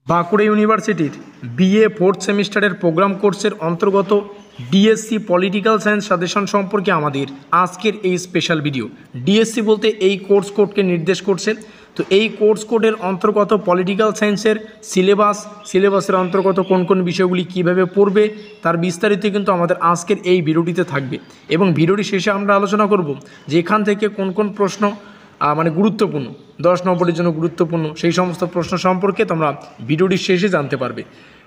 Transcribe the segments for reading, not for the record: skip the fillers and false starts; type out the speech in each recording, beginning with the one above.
বাঁকুড়া ইউনিভার্সিটির BA fourth সেমিস্টারের programme কোর্সের অন্তর্গত ডিএসসি পলিটিক্যাল সায়েন্স সাজেশন সম্পর্কে আমাদের আজকের এই স্পেশাল ভিডিও। ডিএসসি বলতে এই কোর্স কোডকে নির্দেশ করছে। তো এই কোর্স কোডের অন্তর্গত পলিটিক্যাল সায়েন্সের সিলেবাসের অন্তর্গত কোন কোন বিষয়গুলি কিভাবে পড়বে তার বিস্তারিত কিন্তু আমাদের আজকের এই ভিডিওটিতে থাকবে। এবং ভিডিওটি শেষে আমরা আলোচনা করব যে এখান থেকে কোন কোন প্রশ্ন গুরুত্বপূর্ণ, 10 নম্বরের জন্য গুরুত্বপূর্ণ, সেই সমস্ত প্রশ্ন সম্পর্কে তোমরা ভিডিওটির শেষে জানতে পারবে।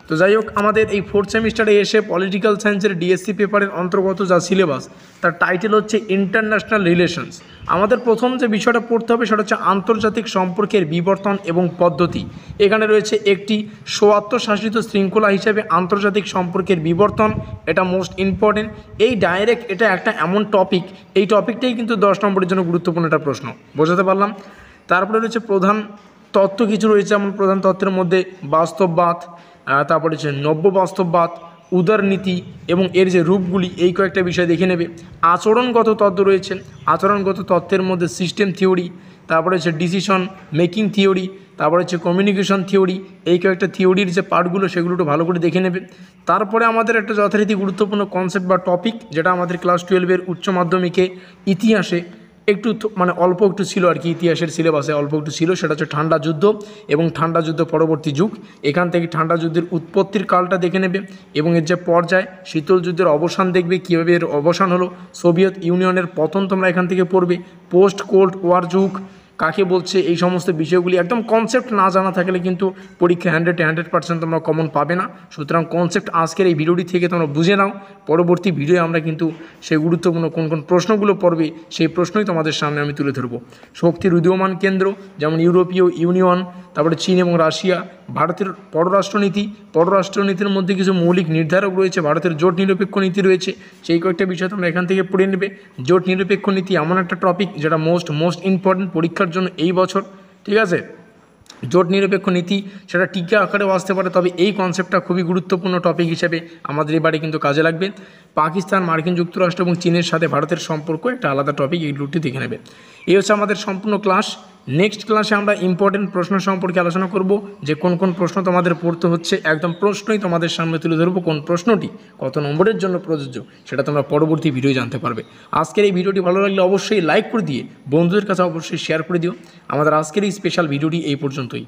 তো যাই হোক, আমাদের এই ফোর্থ সেমিস্টারে এসে পলিটিক্যাল সায়েন্সের ডিএসসি পেপারের অন্তর্গত যা সিলেবাস, তার টাইটেল হচ্ছে ইন্টারন্যাশনাল রিলেশনস। আমাদের প্রথম যে বিষয়টা পড়তে হবে সেটা হচ্ছে আন্তর্জাতিক সম্পর্কের বিবর্তন এবং পদ্ধতি। এখানে রয়েছে একটি স্বায়ত্তশাসিত শৃঙ্খলা হিসেবে আন্তর্জাতিক সম্পর্কের বিবর্তন, এটা মোস্ট ইম্পর্টেন্ট। এটা একটা এমন টপিক, এই টপিকটাই কিন্তু 10 নম্বরের জন্য গুরুত্বপূর্ণ একটা প্রশ্ন, বোঝাতে পারলাম। তারপরে রয়েছে প্রধান তত্ত্ব কিছু রয়েছে, যেমন প্রধান তত্ত্বের মধ্যে বাস্তববাদ, তারপরে হচ্ছে নব্য বাস্তববাদ, উদারনীতি এবং এর যে রূপগুলি, এই কয়েকটা বিষয় দেখে নেবে। আচরণগত তত্ত্ব রয়েছে, আচরণগত তত্ত্বের মধ্যে সিস্টেম থিওরি, তারপরে হচ্ছে ডিসিশন মেকিং থিওরি, তারপরে হচ্ছে কমিউনিকেশন থিওরি, এই কয়েকটা থিওরির যে পার্টগুলো সেগুলো একটু ভালো করে দেখে নেবে। তারপরে আমাদের একটা যথারীতি গুরুত্বপূর্ণ কনসেপ্ট বা টপিক, যেটা আমাদের ক্লাস 12-এর উচ্চ মাধ্যমিকে ইতিহাসে একটু অল্প একটু ছিল আর কি, ইতিহাসের সিলেবাসে অল্প একটু ছিল, সেটা হচ্ছে ঠান্ডা যুদ্ধ এবং ঠান্ডা যুদ্ধ পরবর্তী যুগ। এখান থেকে ঠান্ডা যুদ্ধের উৎপত্তির কালটা দেখে নেবে এবং এর যে পর্যায়, শীতল যুদ্ধের অবসান দেখবে, কীভাবে এর অবসান হলো, সোভিয়েত ইউনিয়নের পতন তোমরা এখান থেকে পড়বে, পোস্ট কোল্ড ওয়ার যুগ কাকে বলছে, এই সমস্ত বিষয়গুলি একদম কনসেপ্ট না জানা থাকলে কিন্তু পরীক্ষা 100% তোমরা কমন পাবে না। সুতরাং কনসেপ্ট আজকের এই ভিডিওটি থেকে তোমরা বুঝে নাও। পরবর্তী ভিডিওয়ে আমরা কিন্তু সেই গুরুত্বপূর্ণ কোন কোন প্রশ্নগুলো পড়বে সেই প্রশ্নই তোমাদের সামনে আমি তুলে ধরবো। শক্তির উদীয়মান কেন্দ্র যেমন ইউরোপীয় ইউনিয়ন, তারপরে চীন এবং রাশিয়া, ভারতের পররাষ্ট্রনীতির মধ্যে কিছু মৌলিক নির্ধারক রয়েছে, ভারতের জোট নিরপেক্ষ নীতি রয়েছে, সেই কয়েকটা বিষয় তোমরা এখান থেকে পড়ে নেবে। জোট নিরপেক্ষ নীতি এমন একটা টপিক যেটা মোস্ট ইম্পর্টেন্ট পরীক্ষার জন্য এই বছর, ঠিক আছে। জোট নিরপেক্ষ নীতি সেটা টিকা আকারেও আসতে পারে, তবে এই কনসেপ্টটা খুবই গুরুত্বপূর্ণ টপিক হিসেবে আমাদের এবারে কিন্তু কাজে লাগবে। পাকিস্তান, মার্কিন যুক্তরাষ্ট্র এবং চীনের সাথে ভারতের সম্পর্ক একটা আলাদা টপিক, এই দুটি দেখে নেবে। এই হচ্ছে আমাদের সম্পূর্ণ ক্লাস। নেক্সট ক্লাসে আমরা ইম্পর্টেন্ট প্রশ্ন সম্পর্কে আলোচনা করব, যে কোন কোন প্রশ্ন তোমাদের পড়তে হচ্ছে, একদম প্রশ্নই তোমাদের সামনে তুলে ধরবো, কোন প্রশ্নটি কত নম্বরের জন্য প্রযোজ্য সেটা তোমরা পরবর্তী ভিডিও জানতে পারবে। আজকের এই ভিডিওটি ভালো লাগলে অবশ্যই লাইক করে দিয়ে বন্ধুদের কাছে অবশ্যই শেয়ার করে দিও। আমাদের আজকের এই স্পেশাল ভিডিওটি এই পর্যন্তই।